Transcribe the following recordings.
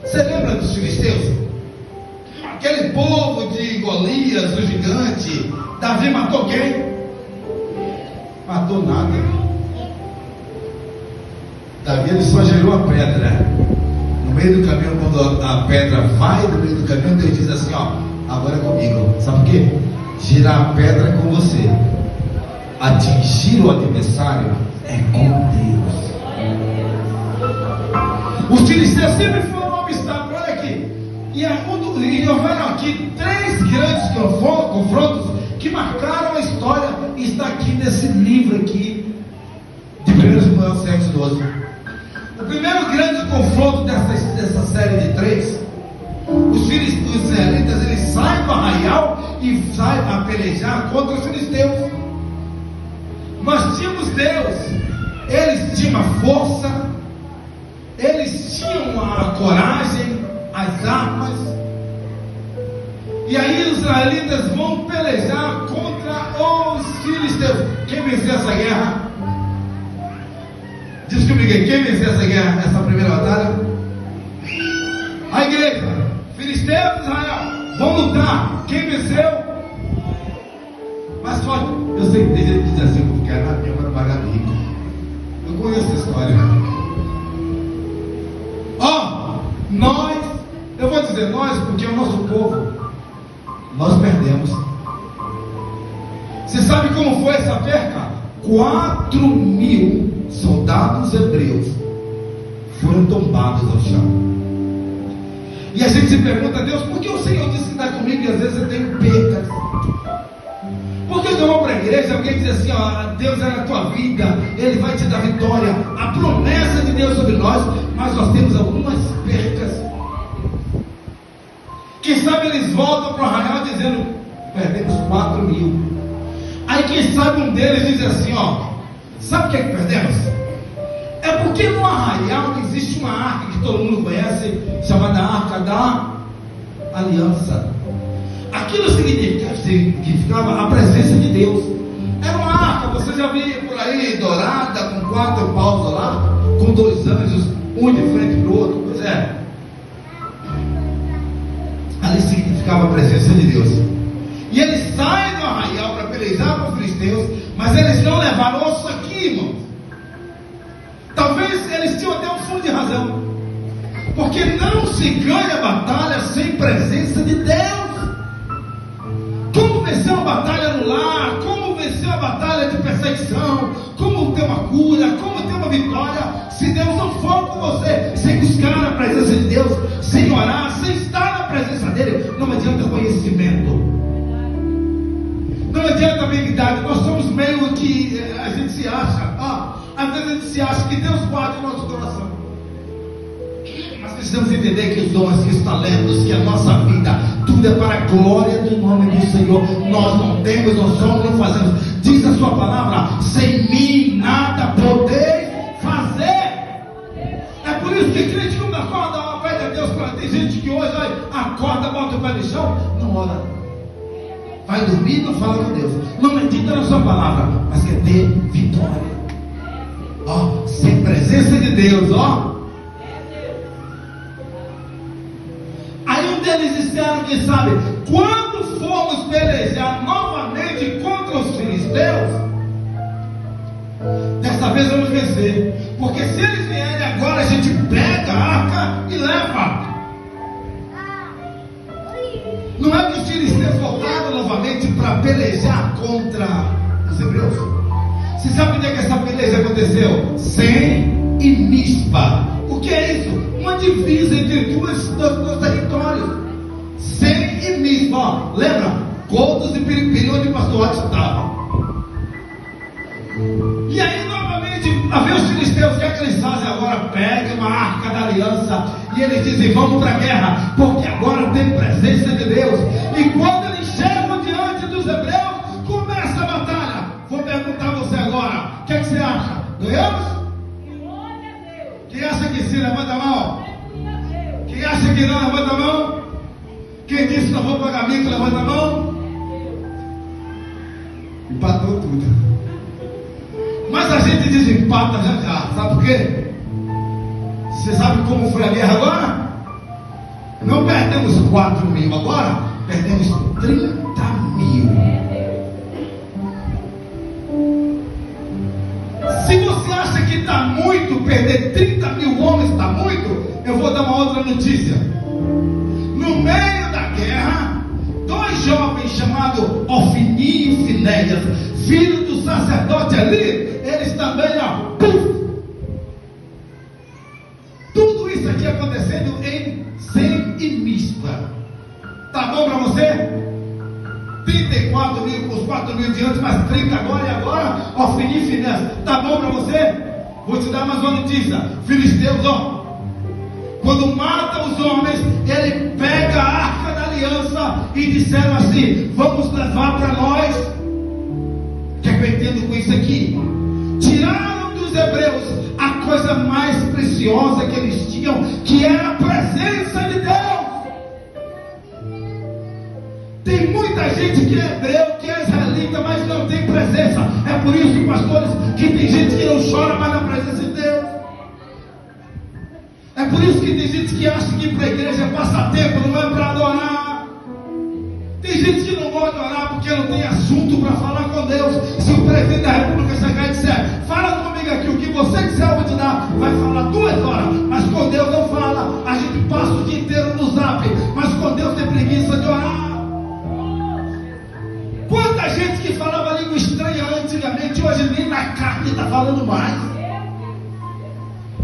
Você lembra dos filisteus? Aquele povo de Golias, o gigante. Davi matou quem? Matou nada. Davi ele só gerou a pedra. No meio do caminho, quando a pedra vai no meio do caminho, Deus diz assim: ó, agora é comigo. Sabe por quê? Girar a pedra é com você. Atingir o adversário é com Deus. Os filisteus sempre foram um obstáculo. Olha aqui. E houveram aqui 3 grandes confrontos que marcaram a história. E está aqui nesse livro aqui de 1 Samuel 7:12. O primeiro grande confronto dessa série de 3, os israelitas eles saem do arraial e saem a pelejar contra os filisteus. Nós tínhamos Deus, eles tinham a força, eles tinham a coragem, as armas, e aí os israelitas vão pelejar contra os filisteus. Quem venceu essa guerra? Diz comigo aí, quem venceu essa guerra, essa primeira batalha? A igreja. Filisteus e Israel vão lutar. Quem venceu? Mas pode, eu sei que tem gente que diz assim: eu quero na minha para pagar rico. Eu conheço a história. Nós, eu vou dizer nós porque é o nosso povo, nós perdemos. Você sabe como foi essa perca? 4.000 soldados hebreus foram tombados ao chão. E a gente se pergunta a Deus: por que o Senhor disse que está comigo e às vezes eu tenho percas? Porque eu vou para a igreja, alguém diz assim: ó, Deus é na tua vida, Ele vai te dar vitória, a promessa de Deus sobre nós, mas nós temos algumas percas. Quem sabe eles voltam para o arraial dizendo: perdemos 4.000. Aí quem sabe um deles diz assim: ó, sabe o que é que perdemos? É porque no arraial existe uma arca que todo mundo conhece, chamada Arca da Aliança. Aquilo significava a presença de Deus. Era uma arca, você já via por aí, dourada, com 4 paus lá, com 2 anjos, um de frente para o outro. Pois é, ali significava a presença de Deus. E eles saem do arraial para pelejar com os filisteus, mas eles não levaram osso aqui, irmãos. Talvez eles tinham até um fundo de razão, porque não se ganha batalha sem presença de Deus. Como vencer uma batalha no lar? Como vencer uma batalha de perseguição? Como ter uma cura? Como ter uma vitória? Se Deus não for com você, sem buscar a presença de Deus, sem orar, sem estar na presença dele, não adianta conhecimento, não adianta habilidade. Nós somos meio que a gente se acha, às vezes a gente se acha que Deus guarda o nosso coração. Mas precisamos entender que os dons, que os talentos, que a nossa vida, tudo é para a glória do nome do Senhor. Nós não temos, não somos, não fazemos. Diz a sua palavra: sem mim nada podeis fazer. É por isso que crente não acorda, pede a Deus. Tem gente que hoje acorda, bota o pé no chão, não ora, vai dormir, não fala com Deus, não medita na sua palavra, mas quer ter vitória. Sem presença de Deus, Aí um deles disseram: quem sabe, quando formos pelejar novamente contra os filisteus, dessa vez vamos vencer. Porque se eles vierem agora, a gente pega a arca e leva. Não é que os filisteus voltaram novamente para pelejar contra os hebreus? Você sabe onde é que essa peleja aconteceu? Sem e Mispa. O que é isso? Uma divisa entre dois territórios. Sem e Mispa. Lembra? Goldos e Piripiri, onde o pastor Otto estava. E aí novamente, a ver os filisteus, o que é que eles fazem agora? Pegam uma arca da aliança e eles dizem: vamos para a guerra, porque agora tem presença de Deus. E quando eles chegam diante dos hebreus, começa a batalha. Vou perguntar a você agora: o que é que você acha? Ganhamos? Quem acha que sim, levanta a mão. Quem acha que não, levanta a mão. Quem disse que não vou pagar mico, levanta a mão. Empatou tudo. Mas a gente desempata já. Sabe por quê? Você sabe como foi a guerra agora? perdemos 4 mil, agora perdemos 30 mil. Se você acha que está muito, perder 30 mil homens está muito, eu vou dar uma outra notícia. No meio da guerra, 2 jovens chamados Ofni e Finéias, filho do sacerdote ali, eles também, tudo isso aqui acontecendo em Sem e Mispa. Tá bom para você? 34 mil com os 4 mil de antes, mais 30 agora, e agora, Ofni e Finéias. Tá bom para você? Vou te dar mais uma notícia. Filisteus, quando mata os homens, ele pega a arca da aliança e disseram assim: vamos levar para nós. O que é que eu entendo com isso aqui? Tiraram dos hebreus a coisa mais preciosa que eles tinham, que era a presença de Deus. Tem muita gente que é hebreu, que é israelita, mas não tem presença. É por isso, pastores, que tem gente que não chora mais na presença de Deus. É por isso que tem gente que acha que ir para a igreja é passatempo, não é para adorar. Tem gente que não gosta de orar porque não tem assunto para falar com Deus. Se o presidente da República chegar e disser: fala comigo aqui, o que você quiser eu vou te dar, vai falar 2 horas, mas com Deus não fala. A gente passa o dia inteiro no zap, mas com Deus tem preguiça de orar. Quanta gente que falava língua estranha antigamente, hoje nem na carne está falando mais.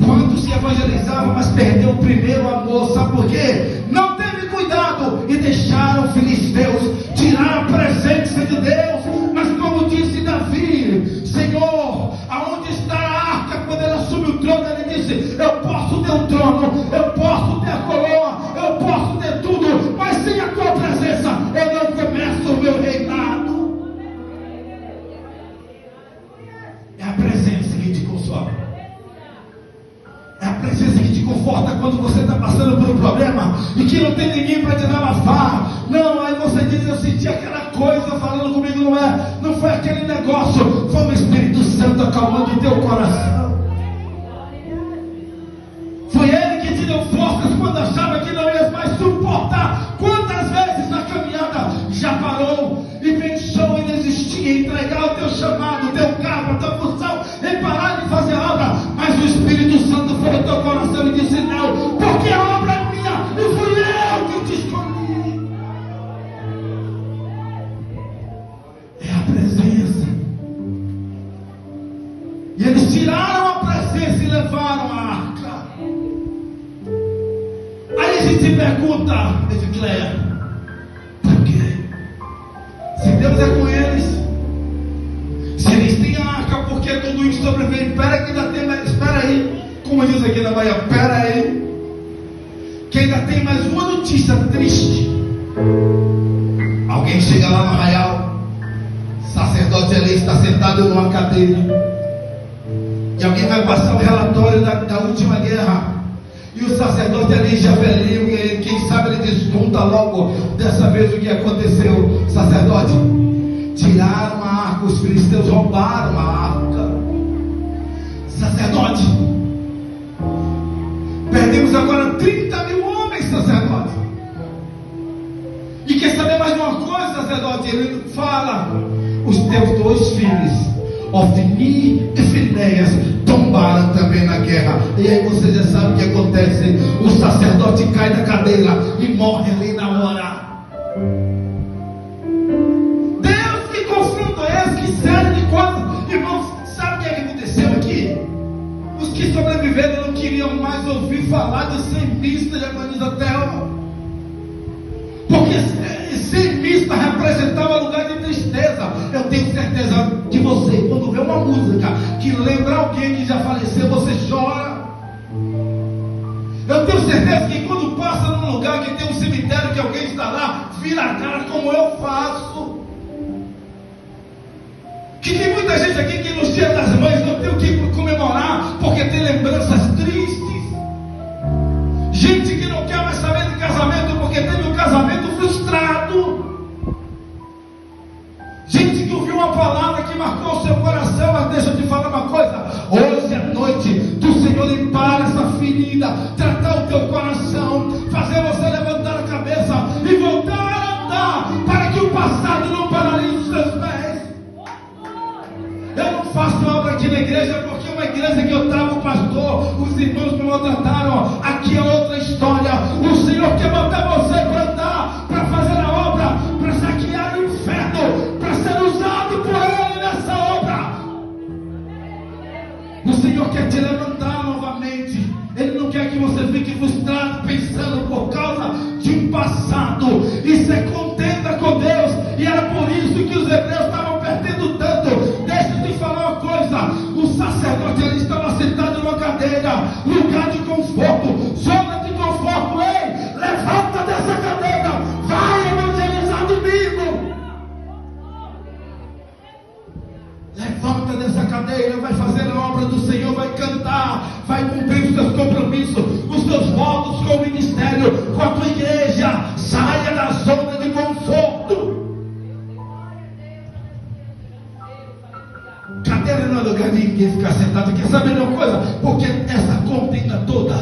Quando se evangelizava, mas perdeu o primeiro amor, sabe por quê? Não teve cuidado e deixaram os filisteus tirar a presença de Deus. Mas como disse Davi: Senhor, aonde está a arca? Quando ele assume o trono, ele disse: eu posso ter o trono, eu posso ter a coroa, eu posso ter tudo, mas sem a tua presença eu não começo o meu reinado. É a presença que te consola. É a presença que te conforta quando você está passando por um problema e que não tem ninguém para te desabafar. Não, aí você diz: eu senti aquela coisa falando comigo. Não foi aquele negócio, foi o Espírito Santo acalmando o teu coração. Foi Ele que te deu forças quando achava que não ia mais suportar. Quantas vezes na caminhada já parou e pensou em desistir, em entregar o teu chamado, o teu cargo, a tua função, em parar de fazer a obra, mas o Espírito Santo foi no teu coração e disse: não, porque a obra é minha e fui eu que te escolhi. É a presença. E eles tiraram a presença e levaram a arca. Aí a gente se pergunta, Edicléia: por quê? Se Deus é com eles, se eles têm a arca, por que tudo isso sobreveio? Espera que ainda tem mais, espera aí, como diz aqui na Bahia, espera aí, que ainda tem mais uma notícia triste. Alguém chega lá no arraial, sacerdote ali está sentado numa cadeira, e alguém vai passar o relatório da última guerra. E o sacerdote ali já velhinho, e quem sabe ele desconta logo dessa vez o que aconteceu. Sacerdote, tiraram a arca, os filisteus roubaram a arca. Sacerdote, perdemos agora 30 mil homens, sacerdote. E quer saber mais de uma coisa, sacerdote? Ele fala: os teus 2 filhos, Ofni e Finéias, tombaram também na guerra. E aí você já sabe o que acontece: o sacerdote cai da cadeira e morre ali na hora. Deus, que confronto é esse? Que série de coisas. Irmãos, sabe o que aconteceu aqui? Os que sobreviveram não queriam mais ouvir falar de Sem Mista, já diz a Thelma, porque Sem Mista representava lugar de tristeza. Eu tenho certeza que você, quando vê uma música que lembra alguém que já faleceu, você chora. Eu tenho certeza que quando passa num lugar que tem um cemitério, que alguém está lá, vira a cara, como eu faço. Que tem muita gente aqui que no Dia das Mães não tem o que comemorar, porque tem lembranças tristes. Gente que não quer mais saber de casamento, porque teve um casamento frustrado. Gente que ouviu uma palavra que marcou o seu coração. Mas deixa eu te falar uma coisa: hoje à noite do Senhor limpar essa ferida, tratar o teu coração, fazer você levantar a cabeça contrataram, aqui é outra história. O Senhor quer botar você para andar, para fazer a obra, para saquear o inferno, para ser usado por Ele nessa obra. O Senhor quer te levantar novamente. Ele não quer que você fique frustrado pensando por causa de um passado. Isso é contenda com Deus. E era por isso que os hebreus estavam perdendo tanto. Deixa eu te falar uma coisa. O sacerdote ali estava sentado numa cadeira, lugar de conforto, zona de conforto. Ei, levanta dessa cadeira, vai evangelizar domingo. Levanta dessa cadeira, vai fazer a obra do Senhor, vai cantar, vai cumprir os seus compromissos, os seus votos com o ministério, com a tua igreja. Saia da zona de conforto. Cadeira não é lugar de ninguém ficar sentado. Quer saber de uma coisa? Porque essa contenda toda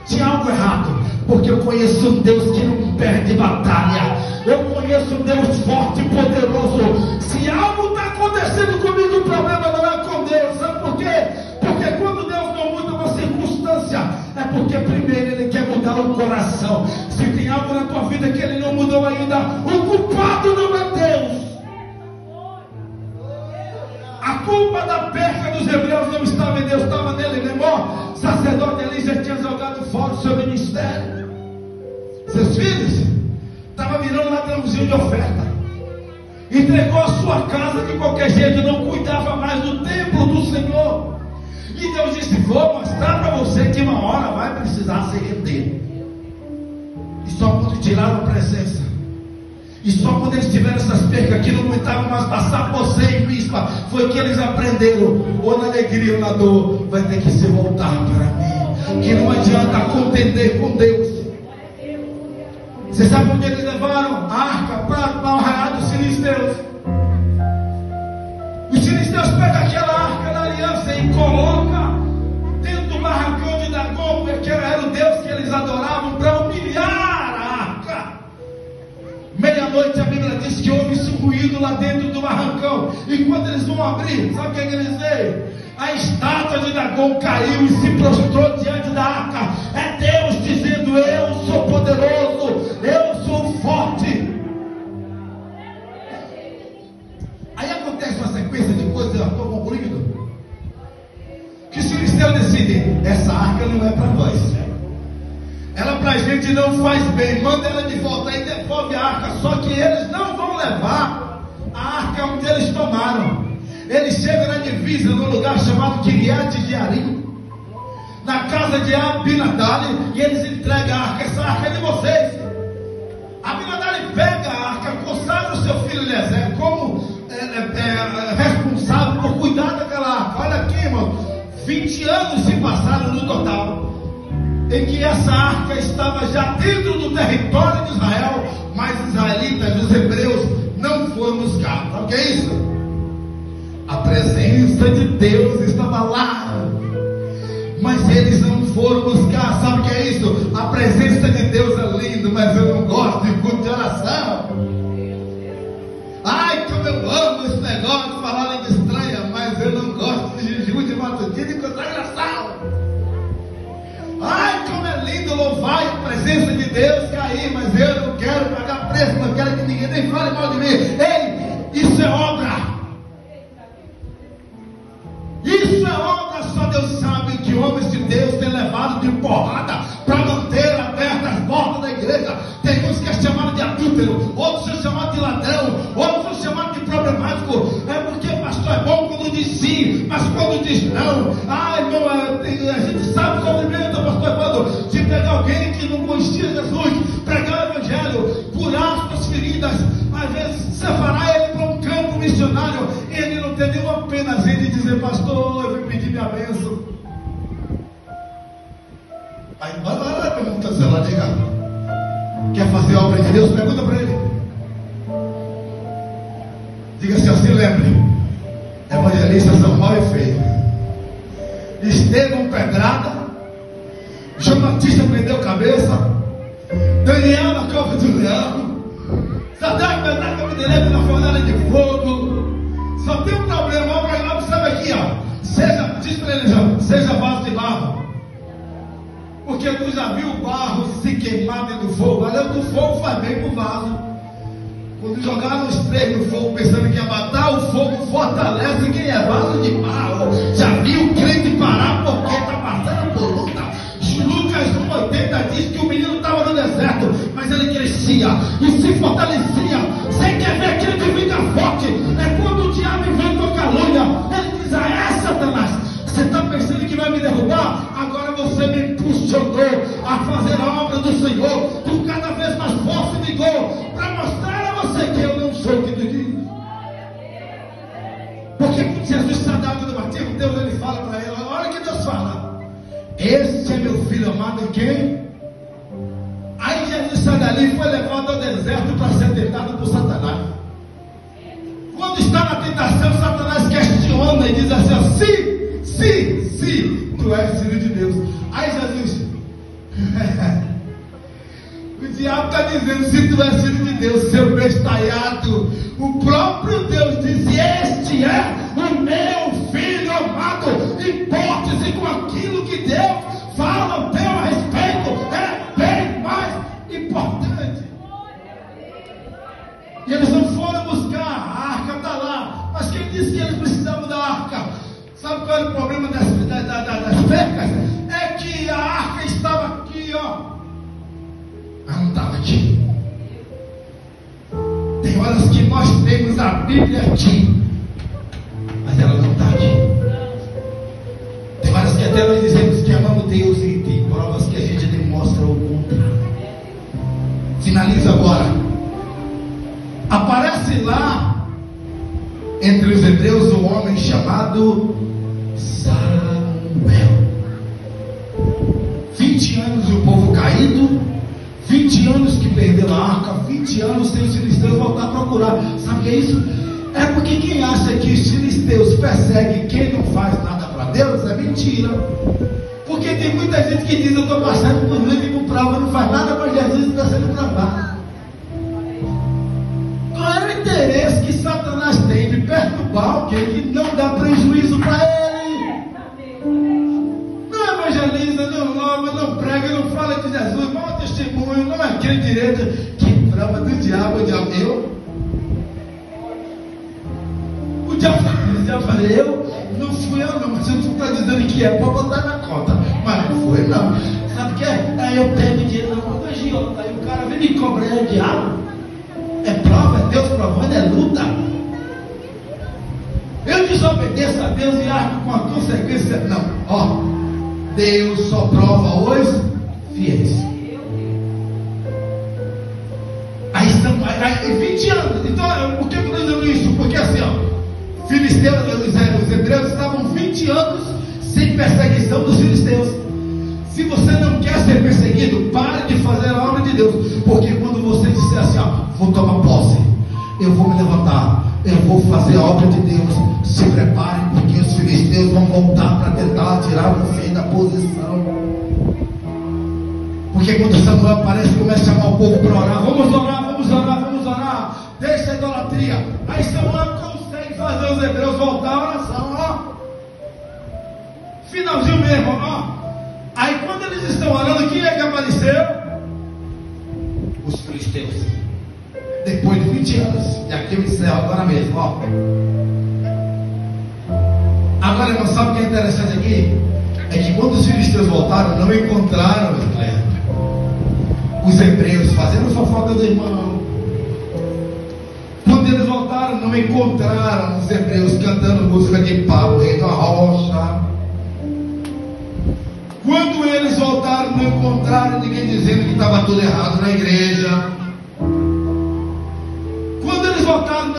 tinha algo errado. Porque eu conheço um Deus que não perde batalha. Eu conheço um Deus forte e poderoso. Se algo está acontecendo comigo, o problema não é com Deus. Sabe por quê? Porque quando Deus não muda uma circunstância, é porque primeiro Ele quer mudar o coração. Se tem algo na tua vida que Ele não mudou ainda, o culpado não é Deus. A culpa da perca dos hebreus não estava em Deus, estava nele. Lembrou? O sacerdote ali já tinha jogado fora o seu ministério. Seus filhos estavam virando ladrãozinho de oferta. Entregou a sua casa de qualquer jeito, não cuidava mais do templo do Senhor. E Deus disse: vou mostrar para você que uma hora vai precisar se render. E só quando tiraram a presença, e só quando eles tiveram essas percas que não aguentavam mais passar por você em bispa, foi que eles aprenderam, ou na alegria ou na dor, vai ter que se voltar para mim. Que não adianta contender com Deus. Você sabe onde eles levaram a arca para o arraial dos filisteus? Os filisteus pegam aquela arca da aliança e colocam dentro do barracão de Dagon, porque era o Deus que eles adoravam, para humilhar a arca. Meia-noite a Bíblia diz que houve-se um ruído lá dentro do barracão. E quando eles vão abrir, sabe o que eles veem? A estátua de Dagon caiu e se prostrou diante da arca. É Deus dizendo: eu sou poderoso, eu sou forte. Aí acontece uma sequência de coisas, eu estou concluindo, que os filisteus decidem: essa arca não é para nós, ela para a gente não faz bem, manda ela de volta. Aí devolve a arca, só que eles não vão levar a arca onde eles tomaram. Eles chegam na divisa, num lugar chamado Kiriat Jearim, na casa de Abinadab, e eles entregam a arca. Essa arca é de vocês. Abinadab pega a arca, consagra o seu filho Eliezer como responsável por cuidar daquela arca. Olha aqui, irmão, 20 anos se passaram no total em que essa arca estava já dentro do território de Israel, mas os israelitas, os hebreus, não foram buscar. Sabe o que é isso? A presença de Deus estava lá, mas eles não foram buscar. Sabe o que é isso? A presença de Deus é lindo, mas eu não gosto de culto de oração. Ai, como eu amo esse negócio de falar língua estranha, mas eu não gosto de jejum de matutino e consagração. Ai, como é lindo louvar a presença de Deus cair, mas eu não quero pagar preço, não quero que ninguém nem fale mal de mim. Ei, isso é obra. Isso é obra, só Deus sabe que homens de Deus têm levado de porrada para manter abertas as portas da igreja. Tem uns que é chamado de adúltero, outros são chamados de ladrão, outros são chamados de problemático. É porque pastor é bom quando diz sim, mas quando diz não. Ah, irmão, a gente sabe o sofrimento, pastor, quando de pegar alguém que não conhecia Jesus, pregar o evangelho, curar suas feridas, às vezes separar ele para um campo missionário, e ele não tem nenhuma penazinha de dizer: pastor, eu vim pedir minha bênção. Aí vai lá, pergunta se ela diga: quer fazer a obra de Deus? Pergunta para ele. Diga-se assim, lembre: evangelistas são mal e feio. Estevão pedrada, João Batista prendeu cabeça, Daniel na cova do leão, Sadraque, Mesaque e Abednego na fornalha de fogo. Só tem um problema. Observa aqui, ó. Diz para ele: seja vaso de barro. Porque tu já viu o barro se queimar dentro do fogo? Olha, o fogo faz bem pro vaso. Quando jogaram os três no fogo pensando que ia matar, o fogo fortalece quem é vaso de barro. Já viu o crente parar porque está passando por luta? Lucas 1,80 diz que o menino estava no deserto, mas ele crescia e se fortalecia. Você quer ver aquele que fica forte? É quando o diabo inventou calúnia. Ele diz: ah, é, Satanás, você está pensando que vai me derrubar? Agora você me impulsionou a fazer a obra do Senhor com cada vez mais força e vigor, para mostrar a você que eu não sou o que tu diz. Porque quando Jesus está dando no batismo, Deus ele fala para ele, olha o que Deus fala: este é meu filho amado em quem? Aí Jesus sai dali e foi levado ao deserto para ser tentado por Satanás. Quando está na tentação, Satanás questiona e diz assim: se tu és filho de Deus. Aí Jesus, o diabo está dizendo: se tu és filho de Deus, seu bestalhado. O próprio Deus diz: este é o meu filho amado. Importe-se com aquilo que Deus fala ao teu respeito, é bem mais importante. E eles não foram buscar, a arca está lá. Mas quem disse que eles precisavam da arca? Sabe qual era o problema das percas? É que a arca estava aqui, ó. Ela não estava aqui. Tem horas que nós temos a Bíblia aqui, mas ela não está aqui. Tem horas que até nós dizemos que amamos Deus e tem provas que a gente demonstra o contrário. Finaliza agora. Aparece lá entre os hebreus um homem chamado Samuel. 20 anos o povo caído, 20 anos que perdeu a arca, 20 anos sem os filisteus voltar a procurar. Sabe o que é isso? É porque quem acha que os filisteus perseguem quem não faz nada para Deus é mentira. Porque tem muita gente que diz: eu estou passando por luta e por prova, não faz nada para Jesus e está sendo travado. Qual é o interesse que Satanás tem de perturbar alguém que não dá prejuízo para ele? Não evangeliza, não louva, não prega, não fala de Jesus, não é testemunho, não é crente direito. Que prova do diabo, o diabo, o diabo fala: eu não fui eu não, mas você não está dizendo que é para botar na conta, mas não foi não. Sabe o que é? Aí eu pego dinheiro na conta agiota, aí o cara vem me cobrar, é o diabo. É prova, é Deus provando, é luta. Eu desobedeço a Deus e arco com a consequência. Não, ó, Deus só prova os fiéis. Aí estão 20 anos. Então, por que eu estou dizendo isso? Porque assim, ó, filisteus, os hebreus estavam 20 anos sem perseguição dos filisteus. Se você não quer ser perseguido, pare de fazer a obra de Deus. Porque quando você disser assim, ó, vou tomar posse, eu vou me levantar, eu vou fazer a obra de Deus, se preparem, porque os filisteus vão voltar para tentar tirar você da posição. Porque quando Samuel aparece, começa a chamar o povo para orar: vamos orar, vamos orar, vamos orar, deixa a idolatria. Aí Samuel consegue fazer os hebreus voltar à oração, ó, finalzinho mesmo, ó. Aí quando eles estão orando, quem é que apareceu? Os filisteus. Depois de 20 anos. E aqui eu encerro agora mesmo, ó. Agora, irmão, sabe o que é interessante aqui? É que quando os filisteus voltaram, não encontraram os hebreus fazendo fofoca do irmão. Quando eles voltaram, não encontraram os hebreus cantando música de pau, rei da rocha. Quando eles voltaram, não encontraram ninguém dizendo que estava tudo errado na igreja.